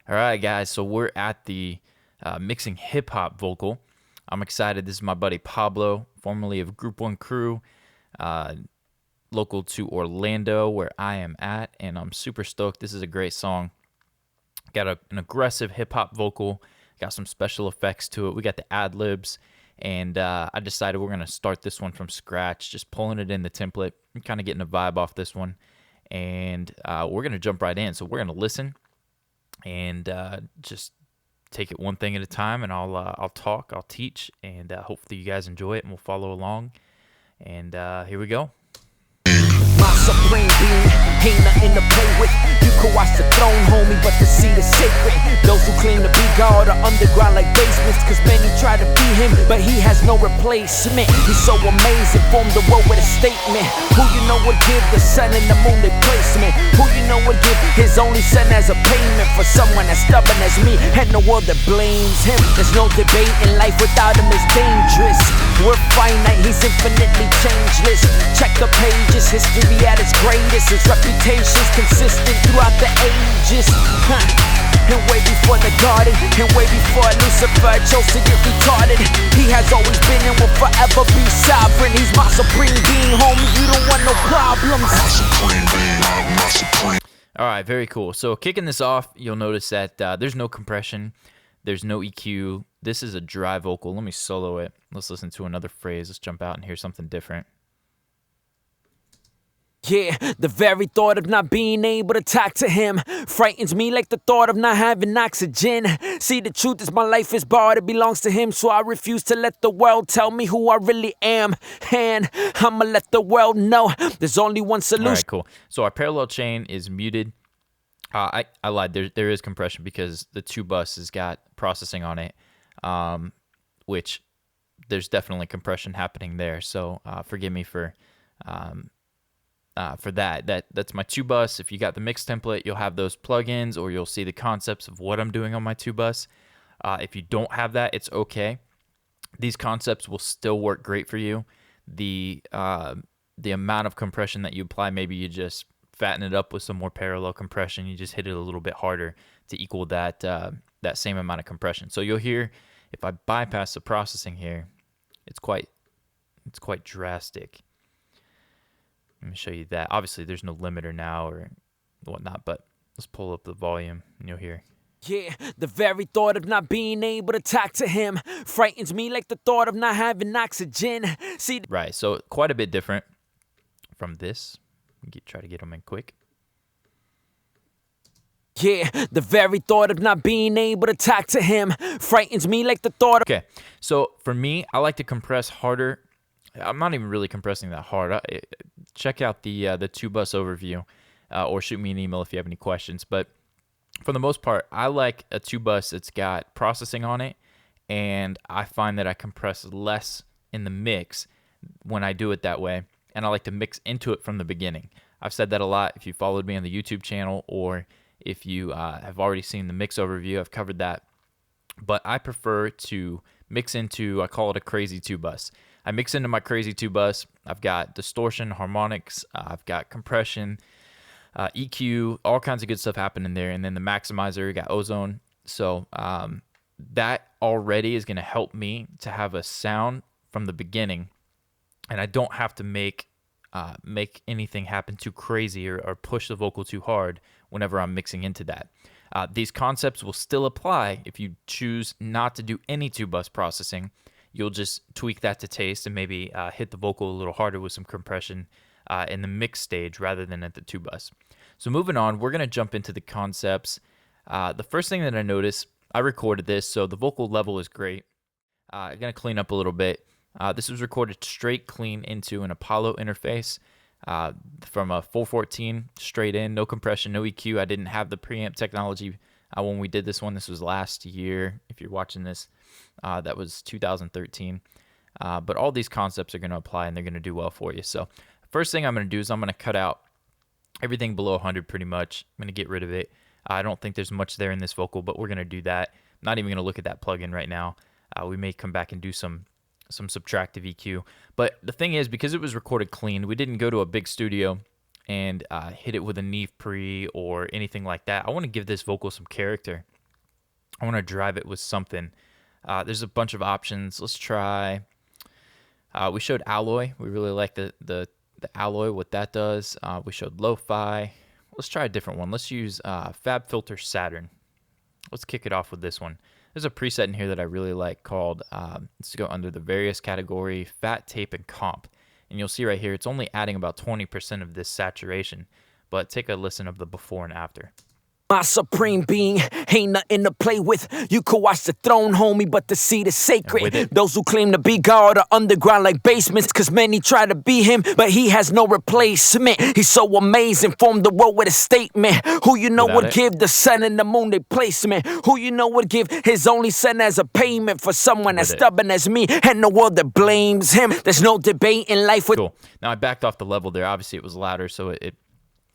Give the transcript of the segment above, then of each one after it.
All right, guys, so we're at the mixing hip hop vocal. I'm excited. This is my buddy Pablo, formerly of Group One Crew, uh, local to Orlando, where I am at, and I'm super stoked. This is a great song. Got an aggressive hip hop vocal, got some special effects to it. We got the ad libs, and I decided we're gonna start this one from scratch, just pulling it in the template. I'm kind of getting a vibe off this one, and we're gonna jump right in. So we're gonna listen and just take it one thing at a time, and I'll talk, I'll teach, and hopefully you guys enjoy it and we'll follow along. And here we go. My supreme being, ain't nothing to play with. You could watch the throne, homie, but the seat is sacred. Those who claim to be God are underground like basements, cause many try to be him, but he has no replacement. He's so amazing, formed the world with a statement. Who you know would give the sun and the moon their placement? Who you know would give his only son as a payment for someone as stubborn as me and the world that blames him? There's no debate in life, without him is dangerous. We're finite, he's infinitely changeless. Check the pages, history at its greatest. His reputation's consistent throughout the ages. And way before the garden, and way before Lucifer chose to get retarded, he has always been and will forever be sovereign. He's my supreme being, homie. You don't want no problems. My supreme being, my supreme. All right, very cool. So kicking this off, you'll notice that there's no compression, there's no EQ. This is a dry vocal. Let me solo it. Let's listen to another phrase. Let's jump out and hear something different. Yeah, the very thought of not being able to talk to him frightens me like the thought of not having oxygen. See, the truth is my life is barred, it belongs to him, so I refuse to let the world tell me who I really am. And I'ma let the world know there's only one solution. All right, cool. So our parallel chain is muted. I lied. There is compression because the 2-bus has got processing on it, which there's definitely compression happening there. So forgive me for that. That's my 2-bus. If you got the mix template, you'll have those plugins, or you'll see the concepts of what I'm doing on my 2-bus. If you don't have that, it's okay. These concepts will still work great for you. The amount of compression that you apply, maybe you just fatten it up with some more parallel compression. You just hit it a little bit harder to equal that that same amount of compression. So you'll hear, if I bypass the processing here, it's quite drastic. Let me show you that. Obviously, there's no limiter now or whatnot, but let's pull up the volume and you'll hear. Yeah, the very thought of not being able to talk to him frightens me like the thought of not having oxygen. See, right, so quite a bit different from this. Try to get them in quick. Yeah, the very thought of not being able to talk to him frightens me like the thought of... Okay, so for me, I like to compress harder. I'm not even really compressing that hard. Check out the 2-bus overview, or shoot me an email if you have any questions. But for the most part, I like a 2-bus that's got processing on it, and I find that I compress less in the mix when I do it that way, and I like to mix into it from the beginning. I've said that a lot. If you followed me on the YouTube channel, or if you have already seen the mix overview, I've covered that. But I prefer to mix into, I call it a crazy 2-bus. I mix into my crazy 2-bus. I've got distortion, harmonics, I've got compression, EQ, all kinds of good stuff happening there. And then the maximizer, got ozone. So that already is going to help me to have a sound from the beginning, and I don't have to make anything happen too crazy or push the vocal too hard whenever I'm mixing into that. These concepts will still apply if you choose not to do any 2-bus processing. You'll just tweak that to taste and maybe hit the vocal a little harder with some compression in the mix stage rather than at the 2-bus. So moving on, we're going to jump into the concepts. The first thing that I noticed, I recorded this, so the vocal level is great. I'm going to clean up a little bit. This was recorded straight clean into an Apollo interface from a 414 straight in, no compression, no EQ. I didn't have the preamp technology when we did this one. This was last year. If you're watching this, that was 2013. But all these concepts are going to apply, and they're going to do well for you. So first thing I'm going to do is I'm going to cut out everything below 100 pretty much. I'm going to get rid of it. I don't think there's much there in this vocal, but we're going to do that. I'm not even going to look at that plugin right now. We may come back and do some subtractive EQ. But the thing is, because it was recorded clean, we didn't go to a big studio and hit it with a Neve pre or anything like that. I want to give this vocal some character. I want to drive it with something. There's a bunch of options. Let's try. We showed alloy. We really like the alloy, what that does. We showed lo-fi. Let's try a different one. Let's use FabFilter Saturn. Let's kick it off with this one. There's a preset in here that I really like called, let's go under the various category, Fat, Tape, and Comp. And you'll see right here, it's only adding about 20% of this saturation. But take a listen of the before and after. My supreme being ain't nothing to play with. You could watch the throne, homie, but the seat is sacred. Those who claim to be God are underground like basements, cause many try to be him, but he has no replacement. He's so amazing, formed the world with a statement. Who you know would give the sun and the moon their placement? Who you know would give his only son as a payment for someone as stubborn as me and the world that blames him? There's no debate in life with... Cool. Now I backed off the level there. Obviously it was louder, so it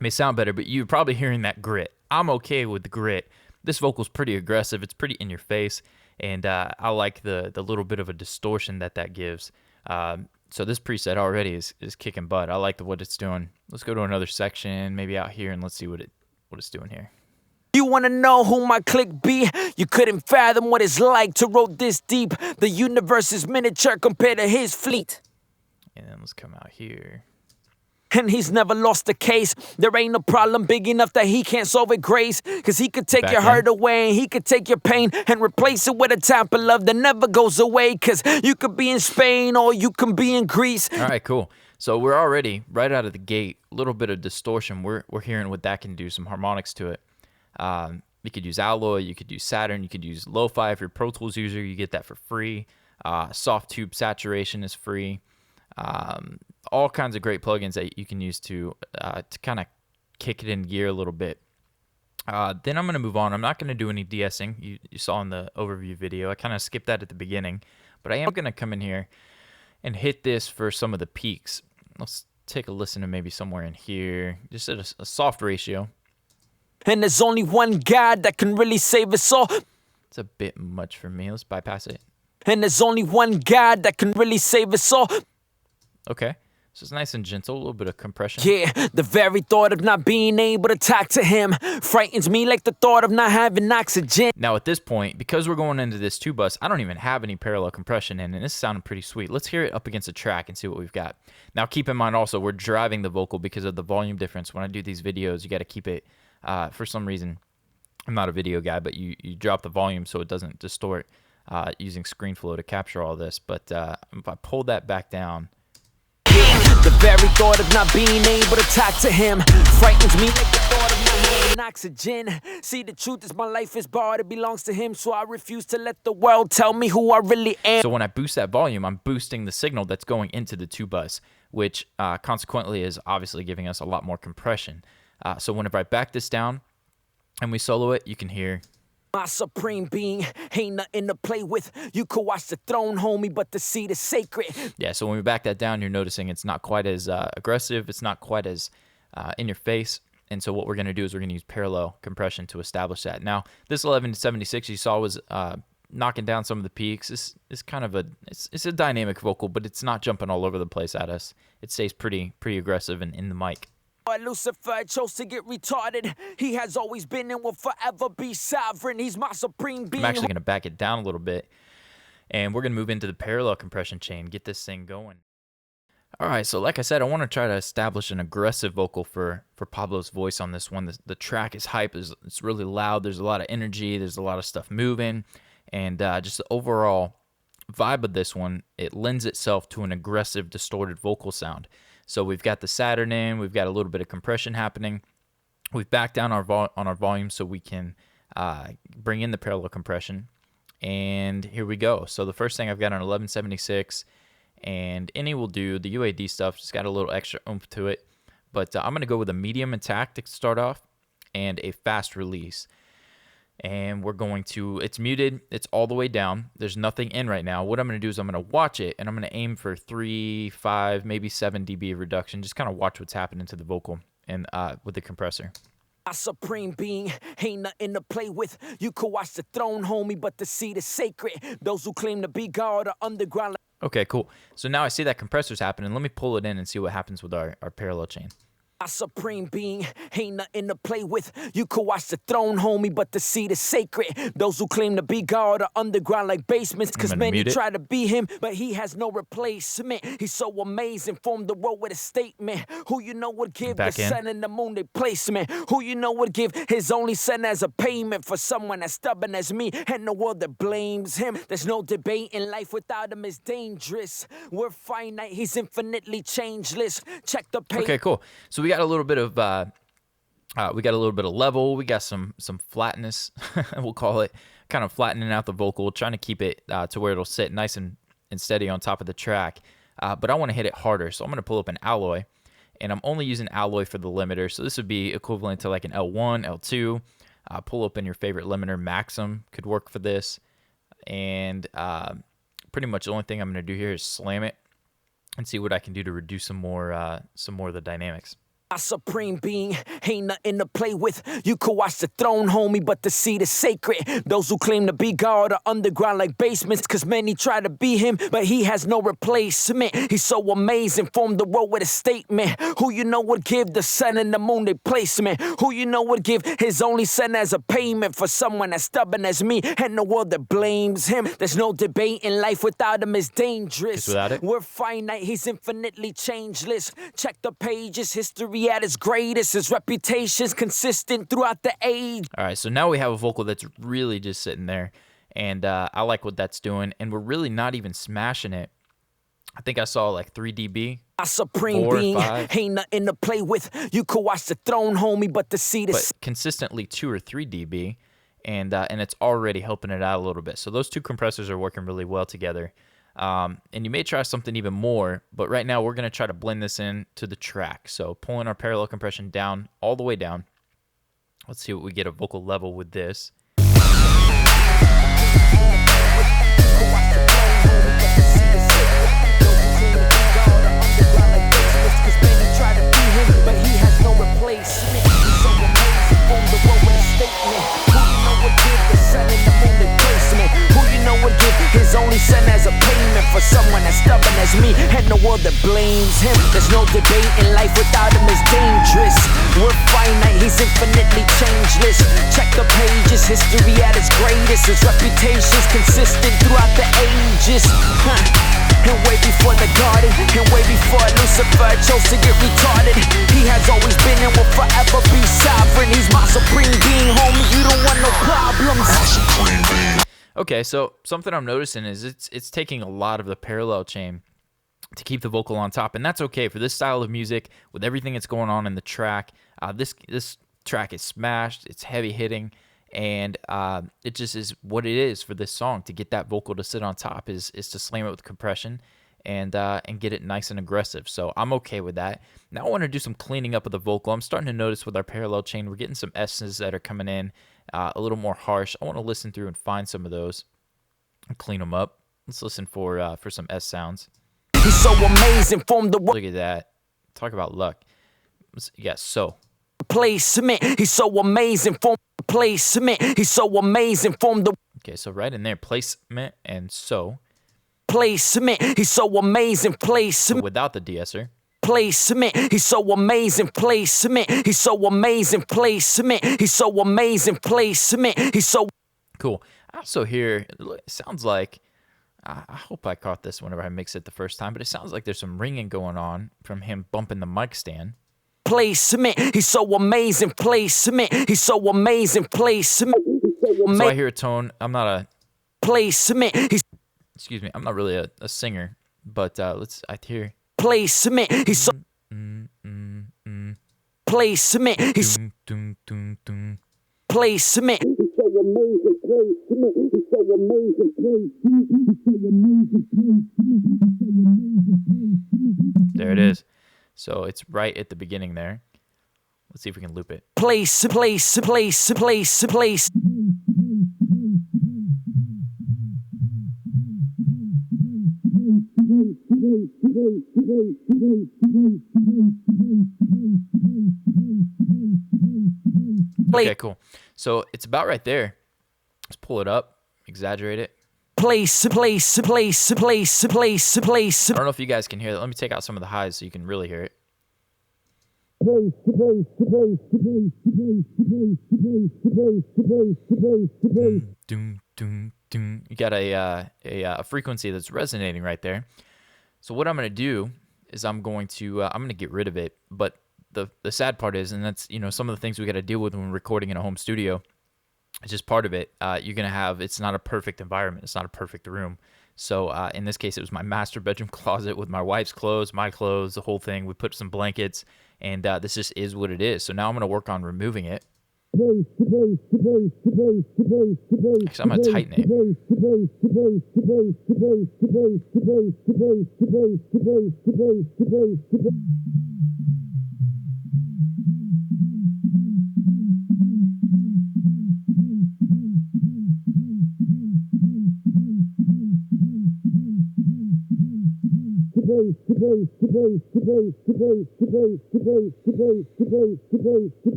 may sound better, but you're probably hearing that grit. I'm okay with the grit. This vocal's pretty aggressive. It's pretty in your face, and I like the little bit of a distortion that gives. So this preset already is kicking butt. I like what it's doing. Let's go to another section, maybe out here, and let's see what it's doing here. You wanna know who my clique be? You couldn't fathom what it's like to roll this deep. The universe is miniature compared to his fleet. And then let's come out here. And he's never lost a case. There ain't no problem big enough that he can't solve with grace. Cause he could take your hurt away, and he could take your pain and replace it with a type of love that never goes away. Cause you could be in Spain or you can be in Greece. All right, cool. So we're already, right out of the gate, a little bit of distortion. We're hearing what that can do, some harmonics to it. You could use Alloy, you could use Saturn, you could use Lo-Fi. If you're a Pro Tools user, you get that for free. Soft Tube Saturation is free. All kinds of great plugins that you can use to kind of kick it in gear a little bit. Then I'm going to move on. I'm not going to do any de-essing. You saw in the overview video. I kind of skipped that at the beginning. But I am going to come in here and hit this for some of the peaks. Let's take a listen to maybe somewhere in here. Just at a soft ratio. And there's only one God that can really save us all. It's a bit much for me. Let's bypass it. And there's only one God that can really save us all. Okay. So it's nice and gentle, a little bit of compression. Yeah, the very thought of not being able to talk to him frightens me like the thought of not having oxygen. Now at this point, because we're going into this 2-bus, I don't even have any parallel compression in, and this is sounding pretty sweet. Let's hear it up against a track and see what we've got. Now keep in mind also, we're driving the vocal because of the volume difference. When I do these videos, you got to keep it, for some reason, I'm not a video guy, but you drop the volume so it doesn't distort using ScreenFlow to capture all this. But if I pull that back down, the very thought of not being able to talk to him frightens me like the thought of not having oxygen. See, the truth is my life is barred, it belongs to him, so I refuse to let the world tell me who I really am. So when I boost that volume, I'm boosting the signal that's going into the 2-bus, which consequently is obviously giving us a lot more compression. So whenever I back this down and we solo it, you can hear... My supreme being ain't nothing to play with. You could watch the throne, homie, but the seat is sacred. Yeah, so when we back that down, you're noticing it's not quite as aggressive. It's not quite as in your face. And so what we're going to do is we're going to use parallel compression to establish that. Now, this 11-76 you saw was knocking down some of the peaks. This is kind of it's a dynamic vocal, but it's not jumping all over the place at us. It stays pretty aggressive and in the mic. Lucifer chose to get retarded. He has always been and will forever be sovereign. He's my supreme being. I'm actually going to back it down a little bit, and we're going to move into the parallel compression chain, get this thing going. All right, so like I said, I want to try to establish an aggressive vocal for Pablo's voice on this one. The track is hype. It's really loud. There's a lot of energy. There's a lot of stuff moving, and just the overall vibe of this one, it lends itself to an aggressive, distorted vocal sound. So we've got the Saturn in, we've got a little bit of compression happening. We've backed down on our volume so we can bring in the parallel compression. And here we go. So the first thing I've got on 1176, and any will do. The UAD stuff just got a little extra oomph to it. But I'm going to go with a medium attack to start off and a fast release. And we're going to, it's muted, it's all the way down. There's nothing in right now. What I'm going to do is I'm going to watch it, and I'm going to aim for 3, 5, maybe 7 dB of reduction. Just kind of watch what's happening to the vocal and with the compressor. My supreme being ain't nothing to play with. You could watch the throne, homie, but the seat is sacred. Those who claim to be God are underground. Okay, cool. So now I see that compressor's happening. Let me pull it in and see what happens with our parallel chain. A supreme being, ain't nothing to play with. You could watch the throne, homie, but the seat is sacred. Those who claim to be God are underground like basements, cause many try to be him, but he has no replacement. He's so amazing, formed the world with a statement. Who you know would give the sun and the moon their placement? Who you know would give his only son as a payment for someone as stubborn as me and the world that blames him? There's no debate in life, without him is dangerous. We're finite, he's infinitely changeless. Check the page. Okay, cool. So we got a little bit of level. We got some flatness, we'll call it, kind of flattening out the vocal, trying to keep it to where it'll sit nice and steady on top of the track. But I want to hit it harder, so I'm going to pull up an alloy, and I'm only using alloy for the limiter. So this would be equivalent to like an L1, L2. Pull up in your favorite limiter. Maxim could work for this, and pretty much the only thing I'm going to do here is slam it and see what I can do to reduce some more of the dynamics. A supreme being, ain't nothing to play with. You could watch the throne, homie, but the seat is sacred. Those who claim to be God are underground like basements, cause many try to be him, but he has no replacement. He's so amazing, formed the world with a statement. Who you know would give the sun and the moon their placement? Who you know would give his only son as a payment for someone as stubborn as me and the world that blames him? There's no debate in life, without him is dangerous. We're finite, he's infinitely changeless. Check the pages, history at its greatest, his reputation's consistent throughout the age. All right, so now we have a vocal that's really just sitting there, and I like what that's doing, and we're really not even smashing it. I think I saw like 3 dB. A supreme being, ain't nothing to play with. You could watch the throne, homie, but the seat is consistently 2 or 3 dB, and it's already helping it out a little bit. So those two compressors are working really well together. And you may try something even more, but right now we're going to try to blend this in to the track. So pulling our parallel compression down, all the way down. Let's see what we get a vocal level with this. His only son as a payment for someone as stubborn as me and the world that blames him. There's no debate in life, without him is dangerous. We're finite, he's infinitely changeless. Check the pages, history at its greatest. His reputation's consistent throughout the ages. And way before the garden, and way before Lucifer chose to get retarded, he has always been and will forever be sovereign. He's my supreme being, homie, you don't want no problems. Okay, so something I'm noticing is it's taking a lot of the parallel chain to keep the vocal on top, and that's okay for this style of music with everything that's going on in the track. This track is smashed, it's heavy hitting, and it just is what it is for this song. To get that vocal to sit on top is to slam it with compression and get it nice and aggressive. So I'm okay with that. Now I want to do some cleaning up of the vocal. I'm starting to notice with our parallel chain, we're getting some S's that are coming in a little more harsh. I want to listen through and find some of those and clean them up. Let's listen for some S sounds. He's so amazing, formed the world. Look at that. Talk about luck. Yeah, so. Placement. He's so amazing, formed placement. He's so amazing, formed the. Okay, so right in there, placement and so. Placement. He's so amazing, placement. So without the de-esser. Placement. He's so amazing, placement. He's so amazing, placement. He's so amazing, placement. He's so cool. I also hear, it sounds like, I hope I caught this whenever I mix it the first time, but it sounds like there's some ringing going on from him bumping the mic stand. Placement. He's so amazing, placement. He's so amazing, placement. So I hear a tone. I'm not a placement. Excuse me. I'm not really a singer, but I hear placement. He's so placement. He's placement. He's so amazing, placement. He's so amazing, placement. There it is. So it's right at the beginning there. Let's see if we can loop it. Place. Okay, cool. So it's about right there. Let's pull it up, exaggerate it. Place. I don't know if you guys can hear that. Let me take out some of the highs so you can really hear it. Doom, doom, doom. You got a frequency that's resonating right there. So what I'm going to do is I'm going to get rid of it. But the sad part is, and that's some of the things we got to deal with when we're recording in a home studio. It's just part of it. You're gonna have, it's not a perfect environment. It's not a perfect room. So in this case, it was my master bedroom closet with my wife's clothes, my clothes, the whole thing. We put some blankets, and this just is what it is. So now I'm gonna work on removing it. Actually, I'm gonna tighten it.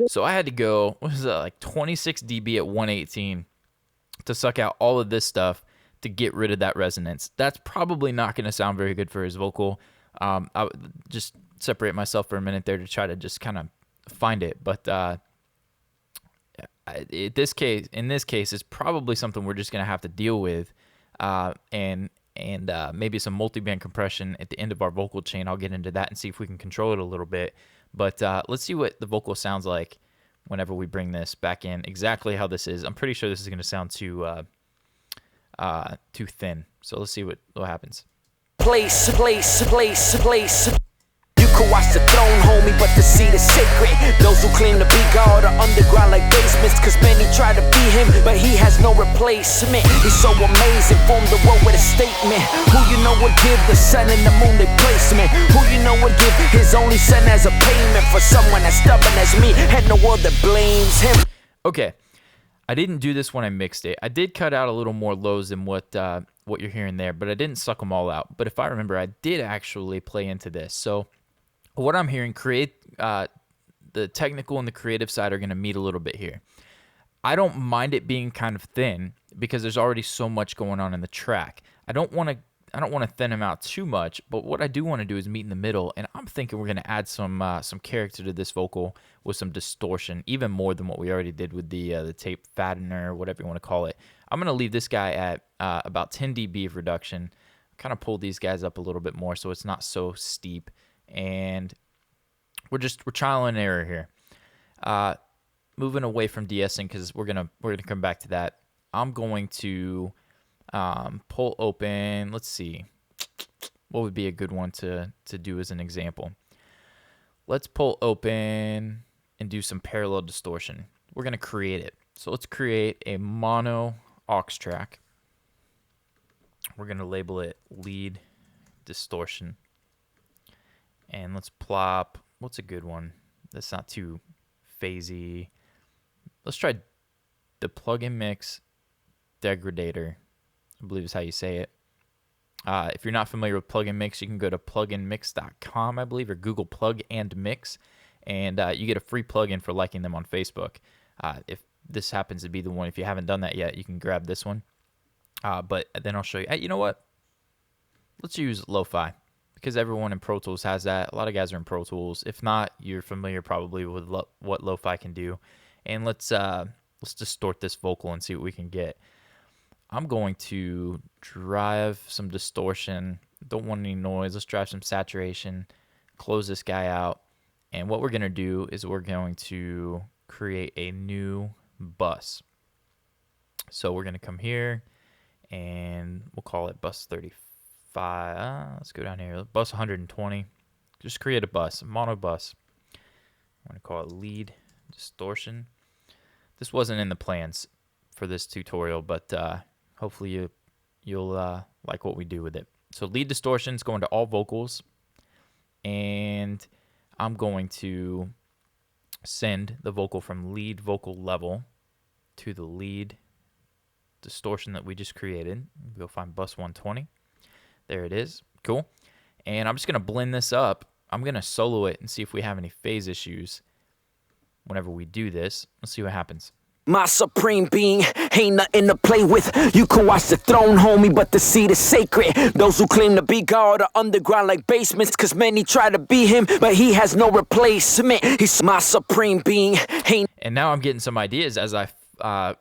So I had to go, what was that, like 26 dB at 118 to suck out all of this stuff to get rid of that resonance. That's probably not going to sound very good for his vocal. I would just separate myself for a minute there to try to just kind of find it. But in this case, it's probably something we're just going to have to deal with. And maybe some multi-band compression at the end of our vocal chain. I'll get into that and see if we can control it a little bit. But let's see what the vocal sounds like whenever we bring this back in. Exactly how this is. I'm pretty sure this is going to sound too thin. So let's see what happens. Place. You can watch the throne, homie, but the seat is sacred. Those who claim to be God are underground like basements, cause many try to be him, but he has no replacement. He's so amazing, formed the world with a statement. Who you know would give the sun and the moon their placement? Who you know would give his only son as a payment for someone as stubborn as me and the world that blames him? Okay, I didn't do this when I mixed it. I did cut out a little more lows than what you're hearing there, but I didn't suck them all out. But if I remember, I did actually play into this. So what I'm hearing, the technical and the creative side are going to meet a little bit here. I don't mind it being kind of thin because there's already so much going on in the track. I don't want to thin them out too much, but what I do want to do is meet in the middle, and I'm thinking we're going to add some character to this vocal with some distortion, even more than what we already did with the tape fattener, whatever you want to call it. I'm going to leave this guy at about 10 dB of reduction, kind of pull these guys up a little bit more so it's not so steep, and we're trial and error here. Moving away from de-essing because we're gonna come back to that. I'm going to pull open. Let's see, what would be a good one to do as an example. Let's pull open and do some parallel distortion. We're gonna create it. So let's create a mono aux track. We're gonna label it lead distortion, and let's plop. What's a good one that's not too phasey? Let's try the plugin mix degradator, I believe is how you say it. If you're not familiar with plugin mix, you can go to pluginmix.com, I believe, or Google plug and mix, and you get a free plugin for liking them on Facebook. If this happens to be the one, if you haven't done that yet, you can grab this one. But then I'll show you. Hey, you know what? Let's use lo-fi, because everyone in Pro Tools has that. A lot of guys are in Pro Tools. If not, you're familiar probably with what lo-fi can do. And let's distort this vocal and see what we can get. I'm going to drive some distortion. Don't want any noise. Let's drive some saturation. Close this guy out. And what we're going to do is we're going to create a new bus. So we're going to come here, and we'll call it bus 35. Let's go down here. Bus 120. Just create a bus, a mono bus. I'm going to call it lead distortion. This wasn't in the plans for this tutorial, but hopefully you'll like what we do with it. So lead distortion is going to all vocals, and I'm going to send the vocal from lead vocal level to the lead distortion that we just created. Go find bus 120. There it is. Cool. And I'm just going to blend this up. I'm going to solo it and see if we have any phase issues whenever we do this. Let's see what happens. My supreme being ain't nothing to play with. You can watch the throne, homie, but the seat is sacred. Those who claim to be God are underground like basements, cause many try to be him, but he has no replacement. He's my supreme being. And now I'm getting some ideas as I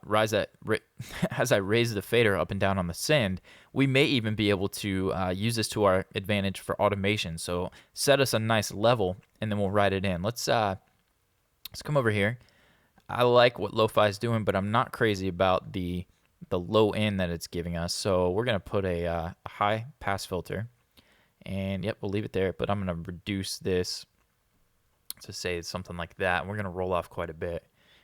raise the fader up and down on the send. We may even be able to use this to our advantage for automation. So set us a nice level, and then we'll write it in. Let's come over here. I like what lo-fi is doing, but I'm not crazy about the low end that it's giving us. So we're gonna put a high pass filter, and yep, we'll leave it there. But I'm gonna reduce this to say something like that. And we're gonna roll off quite a bit,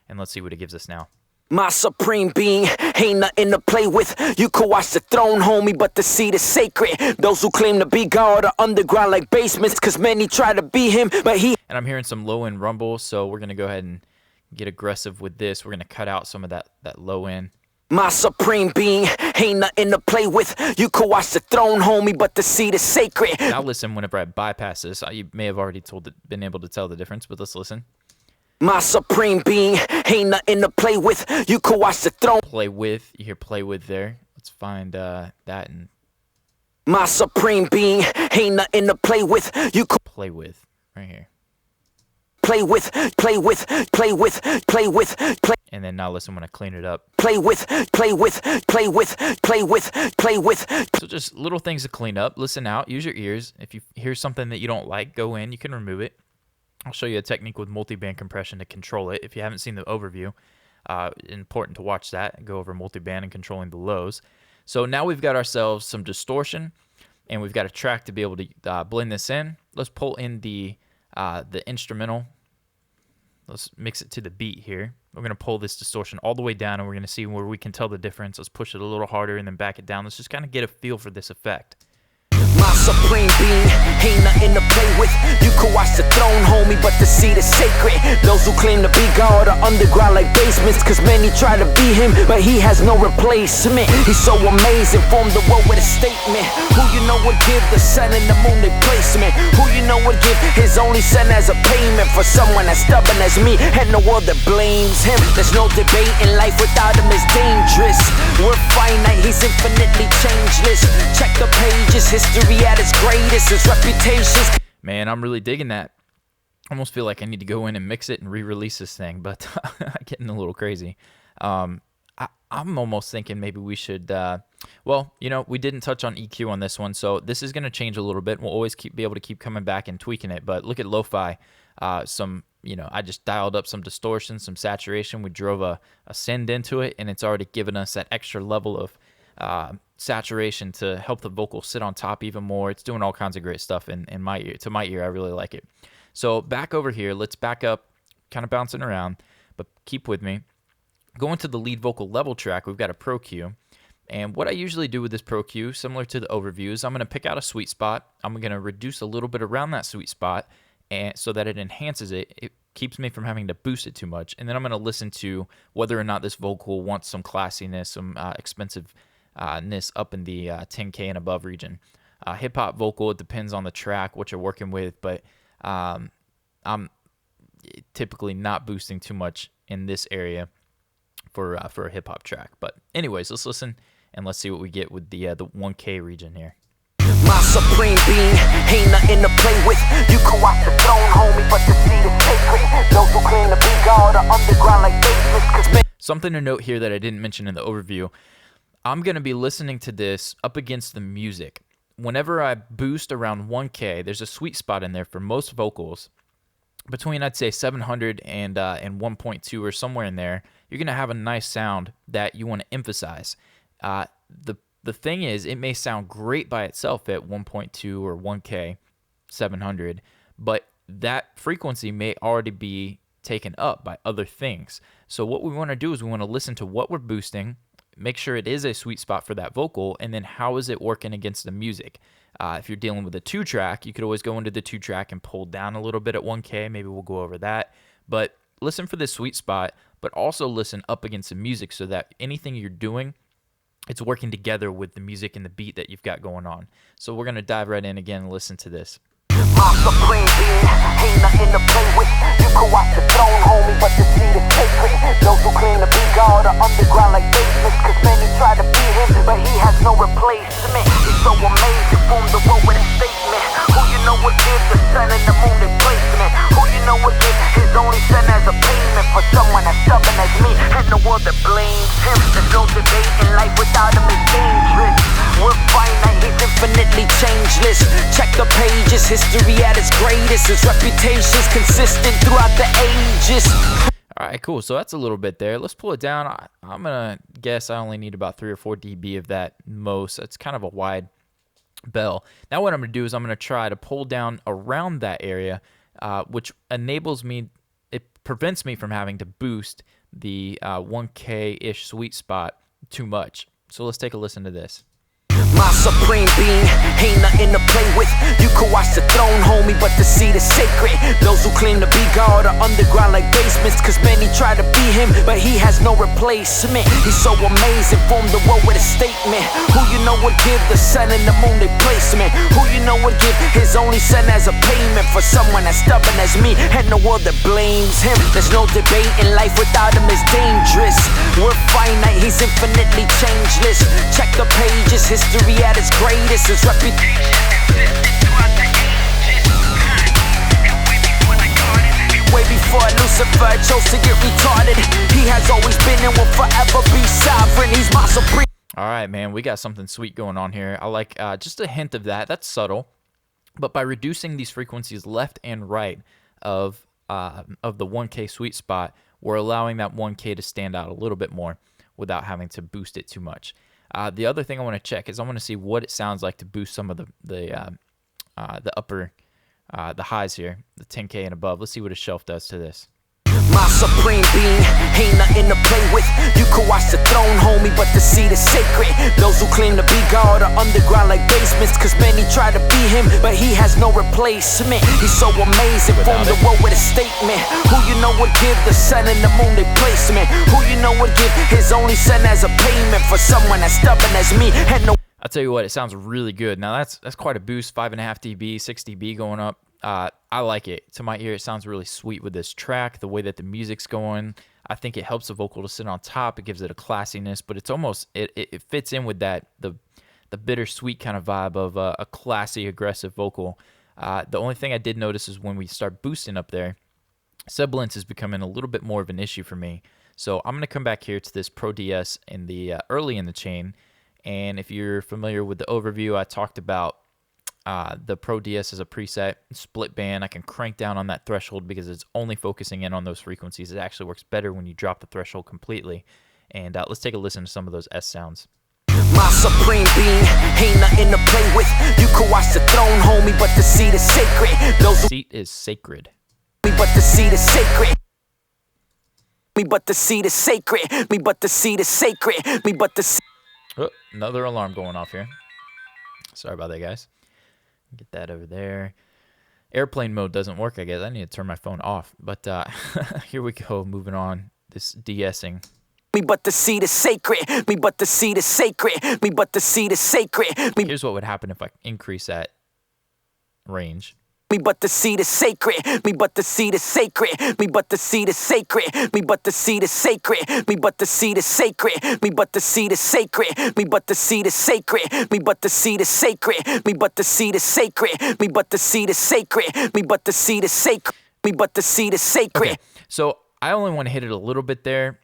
and let's see what it gives us now. My supreme being ain't nothing to play with. You can watch the throne, homie, but the seat is sacred. Those who claim to be God are underground like basements, cause many try to be him, but he. And I'm hearing some low end rumble, so we're gonna go ahead and get aggressive with this. We're gonna cut out some of that low end. My supreme being ain't nothing to play with. You can watch the throne, homie, but the seat is sacred. Now listen, whenever I bypass this, you may have already been able to tell the difference, but let's listen. My supreme being ain't nothing to play with. You can watch the throne. Play with, you hear play with there. Let's find that and. My supreme being ain't nothing to play with. You can play with right here. Play with. And then now listen when I clean it up. Play with. So just little things to clean up. Listen out. Use your ears. If you hear something that you don't like, go in. You can remove it. I'll show you a technique with multiband compression to control it. If you haven't seen the overview, important to watch that. Go over multiband and controlling the lows. So now we've got ourselves some distortion, and we've got a track to be able to blend this in. Let's pull in the instrumental. Let's mix it to the beat here. We're going to pull this distortion all the way down, and we're going to see where we can tell the difference. Let's push it a little harder and then back it down. Let's just kind of get a feel for this effect. My supreme being ain't nothing to play with. You can watch the throne, homie, but the seat is sacred. Those who claim to be God are underground like basements, cause many try to be him, but he has no replacement. He's so amazing, formed the world with a statement. Who you know would give the sun and the moon their placement? Who you know would give his only son as a payment for someone as stubborn as me and the world that blames him? There's no debate in life, without him is dangerous. We're finite, he's infinitely changeless. Check the pages, history at its greatest, his reputation's. Man, I'm really digging that. I almost feel like I need to go in and mix it and re-release this thing, but I'm getting a little crazy. I'm almost thinking maybe we should, well, you know, we didn't touch on EQ on this one, so this is going to change a little bit. We'll always be able to keep coming back and tweaking it, but look at lo-fi. I just dialed up some distortion, some saturation. We drove a send into it, and it's already given us that extra level of saturation to help the vocal sit on top even more. It's doing all kinds of great stuff in my ear. To my ear, I really like it. So back over here, let's back up, kind of bouncing around, but keep with me. Going to the lead vocal level track, we've got a Pro Q. And what I usually do with this Pro Q, similar to the overview, is I'm going to pick out a sweet spot. I'm going to reduce a little bit around that sweet spot, and so that it enhances it. It keeps me from having to boost it too much. And then I'm going to listen to whether or not this vocal wants some classiness, some expensiveness up in the 10K and above region. Hip-hop vocal, it depends on the track, what you're working with, but I'm typically not boosting too much in this area for a hip-hop track. But anyways, let's listen and let's see what we get with the 1K region here. My supreme being ain't nothing to play with. You can watch the throne, homie, but the seat is sacred. Those who claim to be God are underground like basements. Something to note here that I didn't mention in the overview. I'm going to be listening to this up against the music. Whenever I boost around 1K, there's a sweet spot in there for most vocals. Between, I'd say, 700 and 1.2 or somewhere in there, you're going to have a nice sound that you want to emphasize. The thing is, it may sound great by itself at 1.2 or 1K, 700, but that frequency may already be taken up by other things. So what we want to do is we want to listen to what we're boosting, make sure it is a sweet spot for that vocal, and then how is it working against the music. If you're dealing with a 2-track, you could always go into the 2-track and pull down a little bit at 1K. Maybe we'll go over that. But listen for this sweet spot, but also listen up against the music so that anything you're doing it's working together with the music and the beat that you've got going on. So we're gonna dive right in again and listen to this. My supreme being, ain't nothing to play with. You can watch the throne, homie, but the seed is sacred. Those who claim to be God are underground like basements, cause many try to be him, but he has no replacement. He's so amazing, formed the world with a statement. Who you know would give the sun and the moon their placement? Who you know would give his only son as a payment for someone as stubborn as me, and the world that blames him? There's no debate in life, without him is dangerous. We're finite, he's infinitely changeless. Check the pages, history at its greatest. His reputation's consistent throughout the ages. All right, cool. So that's a little bit there. Let's pull it down. I'm going to guess I only need about 3 or 4 dB of that most. It's kind of a wide bell. Now what I'm going to do is I'm going to try to pull down around that area, which enables me, it prevents me from having to boost the 1K-ish sweet spot too much. So let's take a listen to this. My supreme being, ain't nothing to play with. You can watch the throne, homie, but the seed is sacred. Those who claim to be God are underground like basements, cause many try to be him, but he has no replacement. He's so amazing, formed the world with a statement. Who you know would give the sun and the moon their placement? Who you know would give his only son as a payment for someone as stubborn as me, and the world that blames him? There's no debate in life, without him is dangerous. We're finite, he's infinitely changeless. Check the pages, history at its greatest. His reputation consistent throughout the ages. Way before Lucifer chose to get retarded. He has always been and will forever be sovereign. He's my supreme. All right, man, we got something sweet going on here. I like just a hint of that. That's subtle, but by reducing these frequencies left and right of the 1K sweet spot, we're allowing that 1K to stand out a little bit more without having to boost it too much. The other thing I want to check is I want to see what it sounds like to boost some of the upper, the highs here, the 10K and above. Let's see what a shelf does to this. My supreme being, ain't nothing to play with. You can watch the throne, homie, but the seed is sacred. Those who claim to be God are underground like basements, cause many try to be him, but he has no replacement. He's so amazing, formed the world with a statement. Who you know would give the sun and the moon their placement? Who you know would give his only son as a payment for someone as stubborn as me, and no. I'll tell you what, it sounds really good. Now that's quite a boost, 5.5 dB, 6 dB going up. I like it. To my ear, it sounds really sweet with this track, the way that the music's going. I think it helps the vocal to sit on top. It gives it a classiness, but it's almost, it fits in with that, the bittersweet kind of vibe of a classy, aggressive vocal. The only thing I did notice is when we start boosting up there, sibilance is becoming a little bit more of an issue for me. So I'm going to come back here to this Pro DS in the early in the chain. And if you're familiar with the overview, I talked about the Pro DS as a preset split band. I can crank down on that threshold because it's only focusing in on those frequencies. It actually works better when you drop the threshold completely. And let's take a listen to some of those S sounds. My supreme being, ain't nothing to play with. You can watch the throne, homie, but the seed is sacred. Those seat is sacred. But the seed is sacred. Me, but the seed is sacred. Me, but the seed is sacred. Me, but the. Oh, another alarm going off here. Sorry about that, guys. Get that over there. Airplane mode doesn't work, I guess. I need to turn my phone off. But here we go, moving on. This de-essing. Me, but the seed is sacred. Me, but the seed is sacred. Me, but the seed is sacred. Me. Here's what would happen if I increase that range. Me, but the seed is sacred. Me, but the seed is sacred. Me, but the seed is sacred. Me, but the seed is sacred. Me, but the seed is sacred. Me, but the seed is sacred. Me, but the seed is sacred. Me, but the seed is sacred. Me, but the seed is sacred. Me, but the seed is sacred. Me, but the seed is sacred. Me, but the seed is sacred. Okay, so I only want to hit it a little bit there.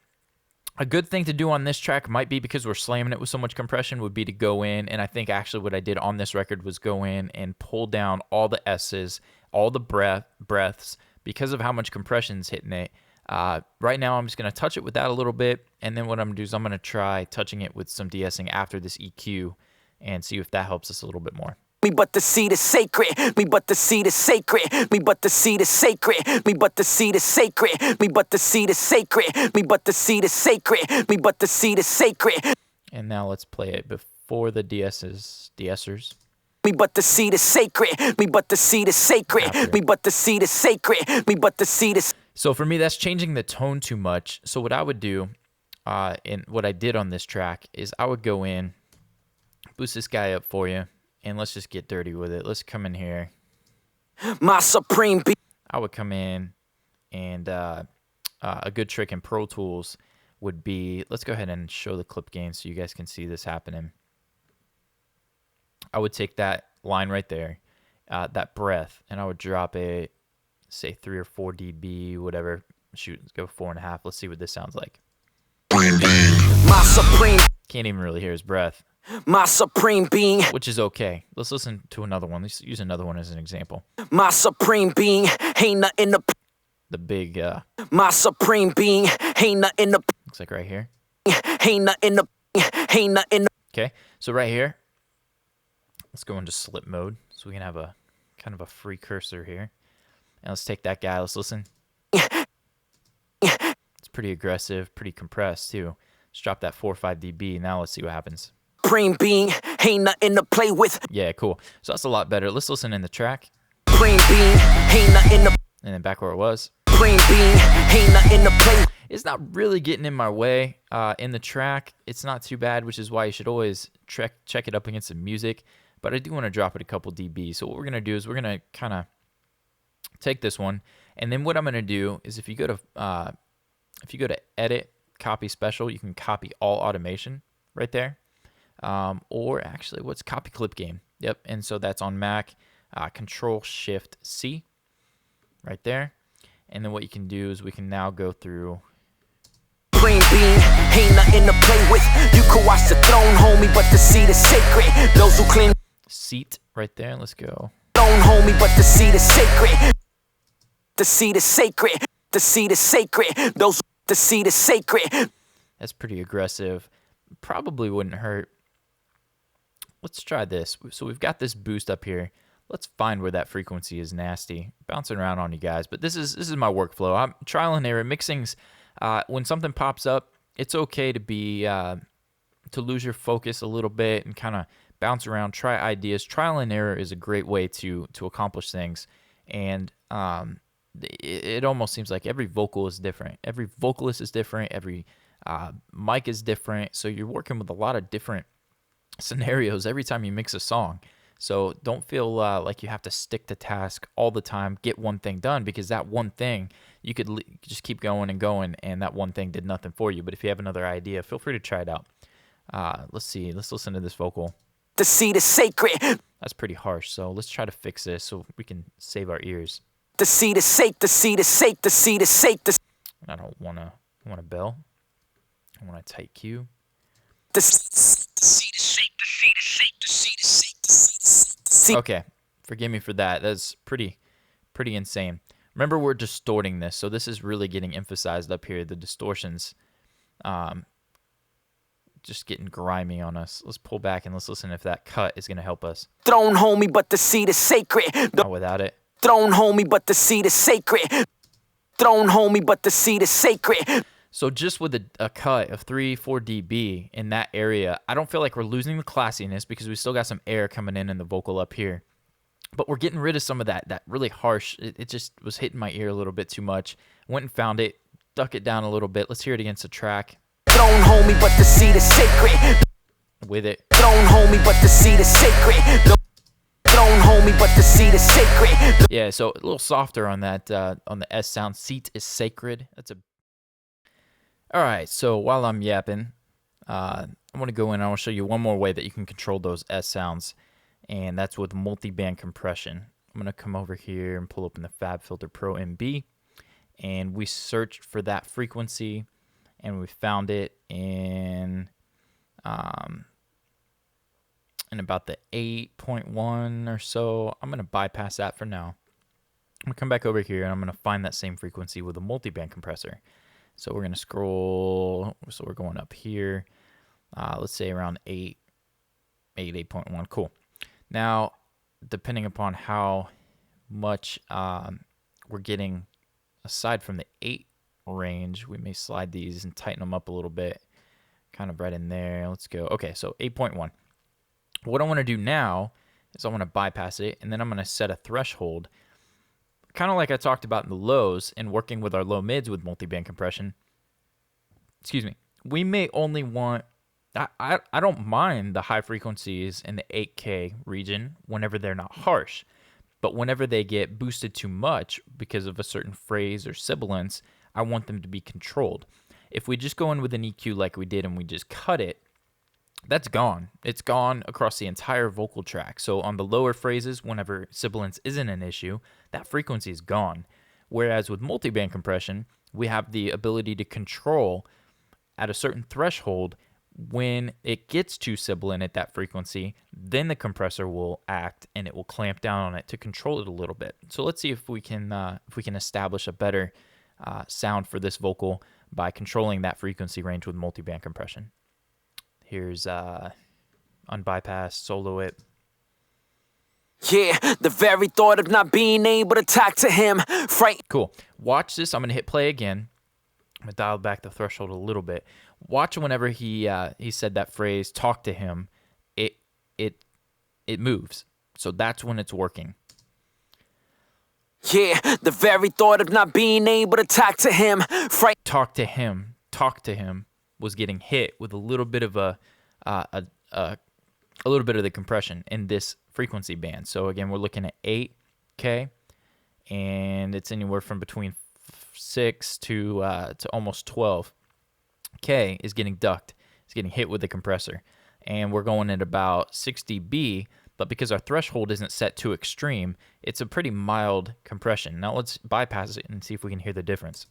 A good thing to do on this track might be, because we're slamming it with so much compression, would be to go in, and I think actually what I did on this record was go in and pull down all the S's, all the breaths, because of how much compression's hitting it. Right now I'm just going to touch it with that a little bit, and then what I'm going to do is I'm going to try touching it with some de-essing after this EQ and see if that helps us a little bit more. Me, but the seed is sacred. Me, but the seed is sacred. Me, but the seed is sacred. Me, but the seed is sacred. Me, but the seed is sacred. Me, but the seed is sacred. Me, but the seed is sacred. And now let's play it before the de-essers. Me, but the seed is sacred. Me, but the seed is sacred. After. Me, but the seed is sacred. Me, but the seed is. So for me, that's changing the tone too much. So what I would do, and what I did on this track is I would go in, boost this guy up for you, and let's just get dirty with it. Let's come in here. My supreme being. I would come in, and a good trick in Pro Tools would be, let's go ahead and show the clip gain so you guys can see this happening. I would take that line right there, that breath, and I would drop it, say 3 or 4 dB, whatever. Shoot, let's go 4.5. Let's see what this sounds like. My supreme. Can't even really hear his breath. My supreme being. Which is okay. Let's listen to another one. Let's use another one as an example. My supreme being. Ain't nothing to. The big, My supreme being. Ain't nothing to. looks like right here. Ain't nothing to. Ain't nothing to. Okay, so right here, let's go into slip mode so we can have a kind of a free cursor here. And let's take that guy. Let's listen. It's pretty aggressive, pretty compressed too. Let's drop that 4 or 5 dB. Now let's see what happens. Supreme being. Ain't nothing to play with. Yeah, cool. So that's a lot better. Let's listen in the track. Supreme being. Ain't nothing to. And then back where it was. Supreme being. Ain't nothing to play with. It's not really getting in my way in the track. It's not too bad, which is why you should always check it up against the music. But I do want to drop it a couple dB. So what we're going to do is we're going to kind of take this one. And then what I'm going to do is if you go to edit, copy special, you can copy all automation right there. Or actually, what's copy clip gain? Yep. And so that's on Mac, Control Shift C right there. And then what you can do is we can now go through. Supreme being. Ain't nothing to play with. You could watch the throne, homie, but the seat is sacred. Those who claim Seat right there. Let's go. throne, homie, but the seat is sacred. The seat is sacred. The seat is sacred. The seat is sacred. That's pretty aggressive. Probably wouldn't hurt. Let's try this. So we've got this boost up here. Let's find where that frequency is nasty. Bouncing around on you guys, but this is my workflow. I'm trial and error. Mixing's when something pops up, it's okay to be to lose your focus a little bit and kind of bounce around, try ideas. Trial and error is a great way to accomplish things, and it almost seems like every vocal is different. Every vocalist is different. Every mic is different. So you're working with a lot of different scenarios every time you mix a song. So don't feel like you have to stick to task all the time, get one thing done, because that one thing, you could just keep going, and that one thing did nothing for you. But if you have another idea, feel free to try it out. Let's see. Let's listen to this vocal. The seat is sacred. That's pretty harsh. So let's try to fix this so we can save our ears. The seat is safe. The seat is safe. The seat is safe. I don't want a bell. I want a tight cue. The seat is safe. The seat is safe. The seat is safe. The seat is safe. Okay, forgive me for that. That's pretty insane. Remember, we're distorting this, so this is really getting emphasized up here. The distortions, just getting grimy on us. Let's pull back and let's listen if that cut is gonna help us. Throne, homie, but the seat is sacred. Not without it. Throne, homie, but the seat is sacred. Throne, homie, but the seat is sacred. So just with a cut of 3-4 dB in that area, I don't feel like we're losing the classiness because we still got some air coming in the vocal up here. But we're getting rid of some of that really harsh. It just was hitting my ear a little bit too much. Went and found it, duck it down a little bit. Let's hear it against the track. Throne, homie, but the seat is sacred. With it. Throne, homie, but the seat is sacred. Throne, homie, but the seat is sacred. Yeah, so a little softer on that, on the S sound. Seat is sacred. That's a... All right, so while I'm yapping, I want to go in and I want to show you one more way that you can control those S sounds, and that's with multi-band compression. I'm going to come over here and pull open the FabFilter Pro MB, and we searched for that frequency, and we found it in about the 8.1 or so. I'm going to bypass that for now. I'm going to come back over here, and I'm going to find that same frequency with a multi-band compressor. So we're going to scroll. So we're going up here. Let's say around 8.1. Cool. Now, depending upon how much we're getting, aside from the 8 range, we may slide these and tighten them up a little bit. Kind of right in there. Let's go. Okay, so 8.1. What I want to do now is I want to bypass it, and then I'm going to set a threshold. Kind of like I talked about in the lows and working with our low mids with multi-band compression. Excuse me. we may only want, I don't mind the high frequencies in the 8K region whenever they're not harsh. But whenever they get boosted too much because of a certain phrase or sibilance, I want them to be controlled. If we just go in with an EQ like we did and we just cut it, that's gone. It's gone across the entire vocal track. So on the lower phrases, whenever sibilance isn't an issue, that frequency is gone. Whereas with multiband compression, we have the ability to control at a certain threshold. When it gets too sibilant at that frequency, then the compressor will act and it will clamp down on it to control it a little bit. So let's see if we can establish a better sound for this vocal by controlling that frequency range with multiband compression. Here's unbypass, solo it. Yeah, the very thought of not being able to talk to him. Cool. Watch this. I'm gonna hit play again. I'm gonna dial back the threshold a little bit. Watch whenever he said that phrase, talk to him, it moves. So that's when it's working. Yeah, the very thought of not being able to talk to him. Talk to him was getting hit with a little bit of a little bit of the compression in this frequency band. So again, we're looking at 8K, and it's anywhere from between 6 to almost 12. K is getting ducked. It's getting hit with the compressor. And we're going at about 6 dB, but because our threshold isn't set too extreme, it's a pretty mild compression. Now let's bypass it and see if we can hear the difference.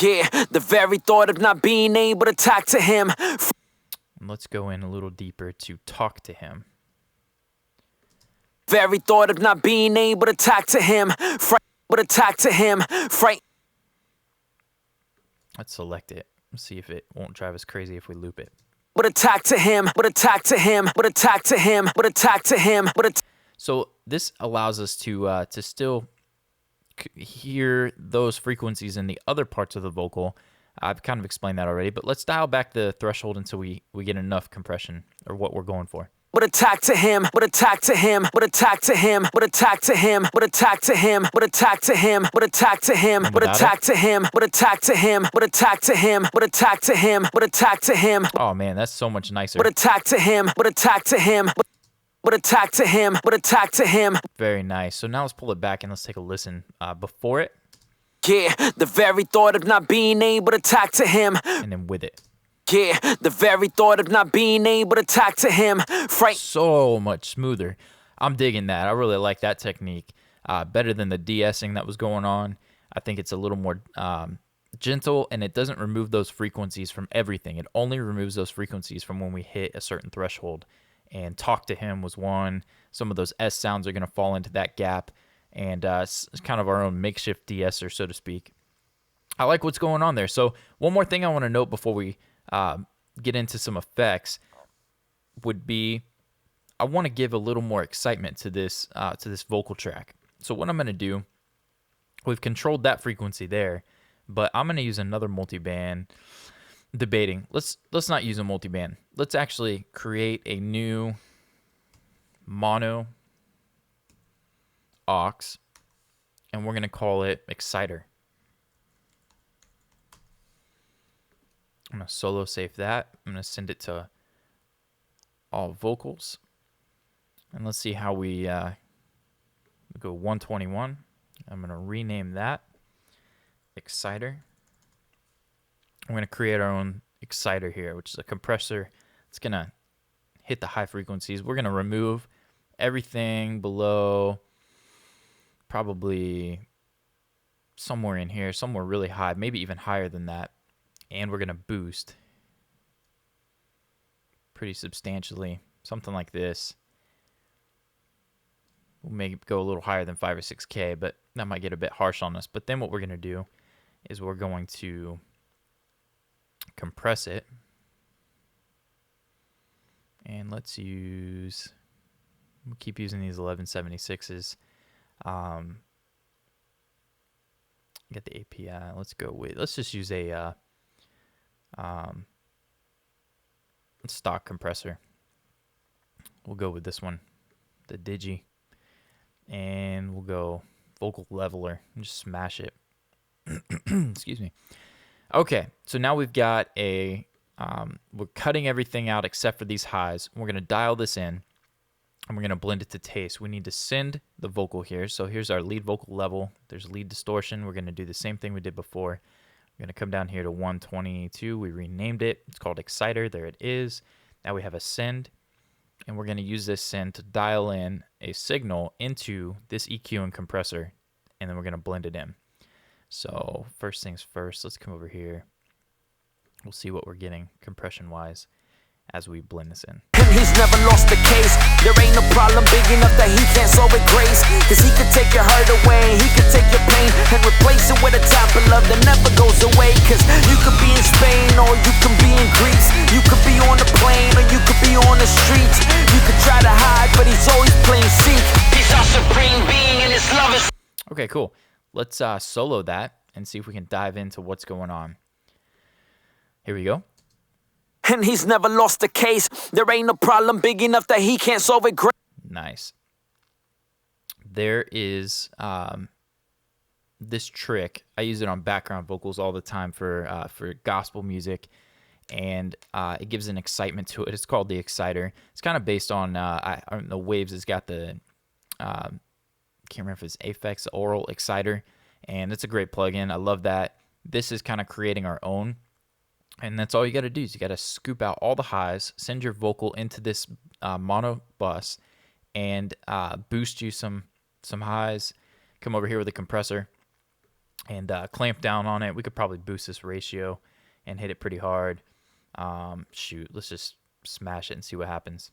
Yeah, the very thought of not being able to talk to him. And let's go in a little deeper to talk to him. Very thought of not being able to talk to him. Let's select it. Let's see if it won't drive us crazy if we loop it. So this allows us to still hear those frequencies in the other parts of the vocal. I've kind of explained that already, but let's dial back the threshold until we get enough compression or what we're going for. But attack to him, but attack to him, but attack to him, but attack to him, but attack to him, but attack to him, but attack to him, but attack to him, but attack to him, but attack to him, but attack to him, but attack to him. Oh man, that's so much nicer. But attack to him, but attack to him, but attack to him, but attack to him. Very nice. So now let's pull it back and let's take a listen before it. Yeah, the very thought of not being able to talk to him. And then with it. Yeah, the very thought of not being able to talk to him. So much smoother. I'm digging that. I really like that technique. Better than the de-essing that was going on. I think it's a little more gentle, and it doesn't remove those frequencies from everything. It only removes those frequencies from when we hit a certain threshold. And talk to him was one. Some of those S sounds are going to fall into that gap. And it's kind of our own makeshift de-esser, so to speak. I like what's going on there. So one more thing I want to note before we get into some effects would be I want to give a little more excitement to this vocal track. So what I'm going to do, we've controlled that frequency there, but I'm going to use another multiband. Debating. Let's not use a multiband. Let's actually create a new mono aux, and we're going to call it Exciter. I'm going to solo save that. I'm going to send it to all vocals. And let's see how we go 121. I'm going to rename that Exciter. We're going to create our own exciter here, which is a compressor. It's going to hit the high frequencies. We're going to remove everything below probably somewhere in here, somewhere really high, maybe even higher than that. And we're going to boost pretty substantially, something like this. We'll maybe go a little higher than 5 or 6K, but that might get a bit harsh on us. But then what we're going to do is we're going to compress it. And let's use, we'll keep using these 1176s. Get the API. Let's just use a stock compressor. We'll go with this one, the Digi. And we'll go vocal leveler and just smash it. Excuse me. Okay, so now we've got we're cutting everything out except for these highs. We're going to dial this in, and we're going to blend it to taste. We need to send the vocal here. So here's our lead vocal level. There's lead distortion. We're going to do the same thing we did before. We're going to come down here to 122. We renamed it. It's called Exciter. There it is. Now we have a send, and we're going to use this send to dial in a signal into this EQ and compressor, and then we're going to blend it in. So first things first, let's come over here. We'll see what we're getting compression-wise as we blend this in. And he's never lost the case. There ain't no problem big enough that he can't solve with grace. Cause he could take your hurt away, he could take your pain and replace it with a type of love that never goes away. Cause you could be in Spain or you can be in Greece. You could be on the plane or you could be on the streets. You could try to hide, but he's always playing seek. He's our supreme being and his love is... Okay, cool. Let's solo that and see if we can dive into what's going on. Here we go. And he's never lost the case. There ain't no problem big enough that he can't solve it. Nice. There is this trick. I use it on background vocals all the time for gospel music, and it gives an excitement to it. It's called the Exciter. It's kind of based on I don't know, Waves. It's got the can't remember if it's Aphex Oral Exciter, and it's a great plugin. I love that. This is kind of creating our own. And that's all you got to do is you got to scoop out all the highs, send your vocal into this mono bus, and boost you some highs. Come over here with a compressor and clamp down on it. We could probably boost this ratio and hit it pretty hard. Shoot, let's just smash it and see what happens.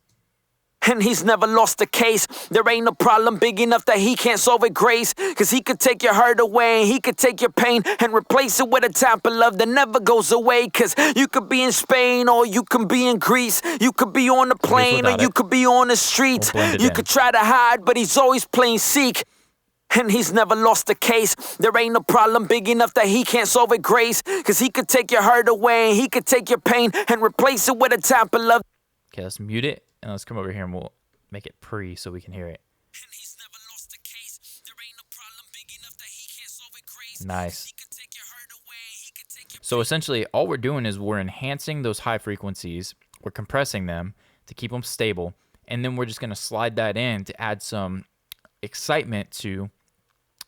And he's never lost the case. There ain't no problem big enough that he can't solve with grace. Cause he could take your hurt away, he could take your pain and replace it with a type of love that never goes away. Cause you could be in Spain or you can be in Greece. You could be on the plane or you could be on the streets. You could try to hide, but he's always playing seek. And he's never lost the case. There ain't no problem big enough that he can't solve with grace. Cause he could take your hurt away, he could take your pain and replace it with a type of love. Okay, let's mute it. And let's come over here and we'll make it pre so we can hear it. And he's never lost the case. There ain't no problem big enough that he can't solve with grace. Nice. He could take your hurt away, he could take your... So essentially, all we're doing is we're enhancing those high frequencies. We're compressing them to keep them stable. And then we're just going to slide that in to add some excitement to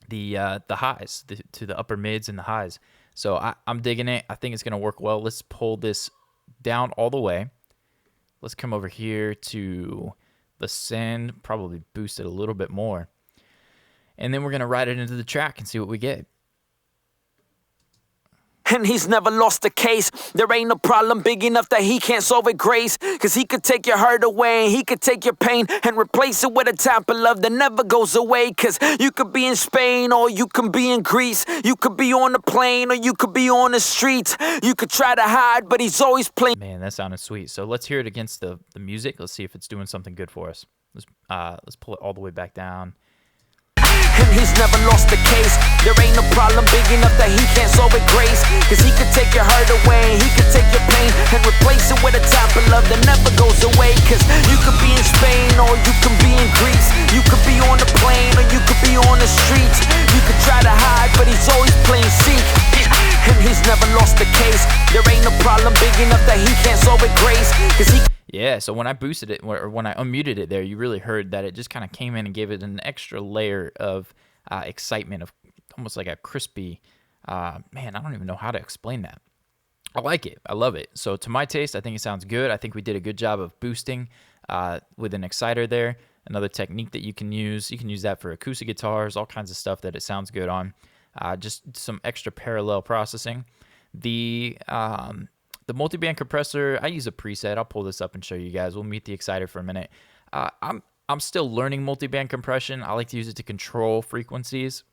the highs, to the upper mids and the highs. So I'm digging it. I think it's going to work well. Let's pull this down all the way. Let's come over here to the send, probably boost it a little bit more. And then we're going to write it into the track and see what we get. And he's never lost the case. There ain't no problem big enough that he can't solve with grace. Cause he could take your hurt away, he could take your pain and replace it with a type of love that never goes away. Cause you could be in Spain or you can be in Greece. You could be on the plane or you could be on the streets. You could try to hide, but he's always playing. Man, that sounded sweet. So let's hear it against the music. Let's see if it's doing something good for us. Let's pull it all the way back down. And he's never lost the case. There ain't no problem big enough that he can't solve with grace. Cause he could take your hurt away, he could take your pain and replace it with a type of love that never goes away. Cause you could be in Spain or you can be in Greece. You could be on the plane or you could be on the streets. You could try to hide, but he's always playing seek. And he's never lost the case. There ain't no problem big enough that he can't solve with grace. Cause he... Yeah, so when I boosted it, or when I unmuted it there, you really heard that it just kind of came in and gave it an extra layer of excitement, of almost like a crispy, man, I don't even know how to explain that. I like it. I love it. So to my taste, I think it sounds good. I think we did a good job of boosting with an exciter there. Another technique that you can use that for acoustic guitars, all kinds of stuff that it sounds good on. Just some extra parallel processing. The multiband compressor, I use a preset. I'll pull this up and show you guys. We'll mute the exciter for a minute. I'm still learning multiband compression. I like to use it to control frequencies.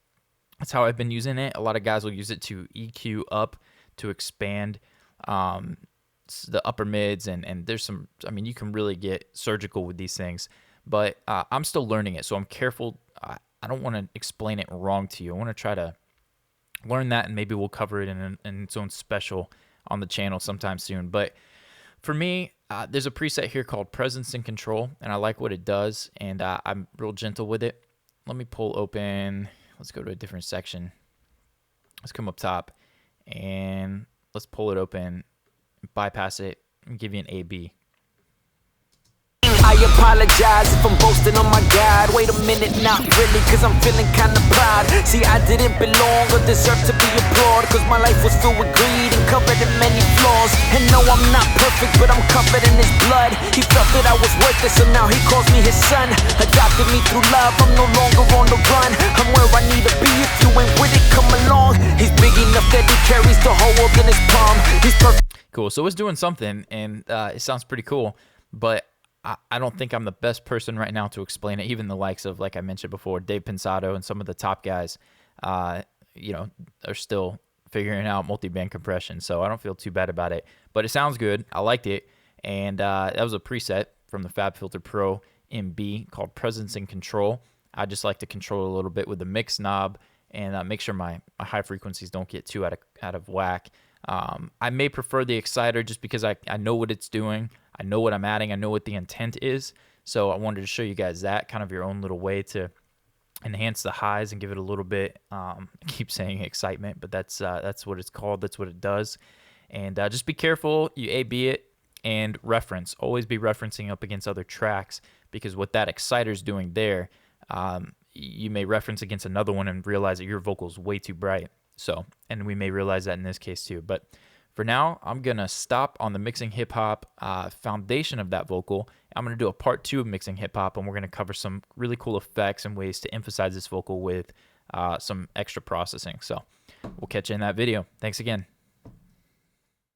That's how I've been using it. A lot of guys will use it to EQ up, to expand the upper mids, and there's some, I mean, you can really get surgical with these things. But I'm still learning it, so I'm careful. I don't want to explain it wrong to you. I want to try to learn that, and maybe we'll cover it in its own special on the channel sometime soon. But for me, there's a preset here called Presence and Control, and I like what it does, and I'm real gentle with it. Let me pull open, let's go to a different section. Let's come up top, and let's pull it open, bypass it, and give you an A/B. I apologize if I'm boasting on my God. Wait a minute, not really, cause I'm feeling kinda proud. See, I didn't belong or deserve to be applauded, cause my life was filled with greed and covered in many flaws. And no, I'm not perfect, but I'm covered in his blood. He felt that I was worthless, so now he calls me his son. Adopted me through love, I'm no longer on the run. I'm where I need to be, if you ain't with it, come along. He's big enough that he carries the whole world in his palm. He's perfect. Cool, so it's doing something, and it sounds pretty cool, but I don't think I'm the best person right now to explain it. Even the likes of, like I mentioned before, Dave Pensado and some of the top guys, you know, are still figuring out multi-band compression. So I don't feel too bad about it. But it sounds good. I liked it. And that was a preset from the FabFilter Pro MB called Presence and Control. I just like to control a little bit with the mix knob and make sure my high frequencies don't get too out of whack. I may prefer the exciter just because I know what it's doing. I know what I'm adding. I know what the intent is. So I wanted to show you guys that, kind of your own little way to enhance the highs and give it a little bit, I keep saying excitement, but that's what it's called. That's what it does. And just be careful. You A/B it and reference. Always be referencing up against other tracks, because what that exciter is doing there, you may reference against another one and realize that your vocal is way too bright. So, and we may realize that in this case too. But for now, I'm going to stop on the mixing hip hop foundation of that vocal. I'm going to do a part 2 of mixing hip hop, and we're going to cover some really cool effects and ways to emphasize this vocal with some extra processing. So we'll catch you in that video. Thanks again.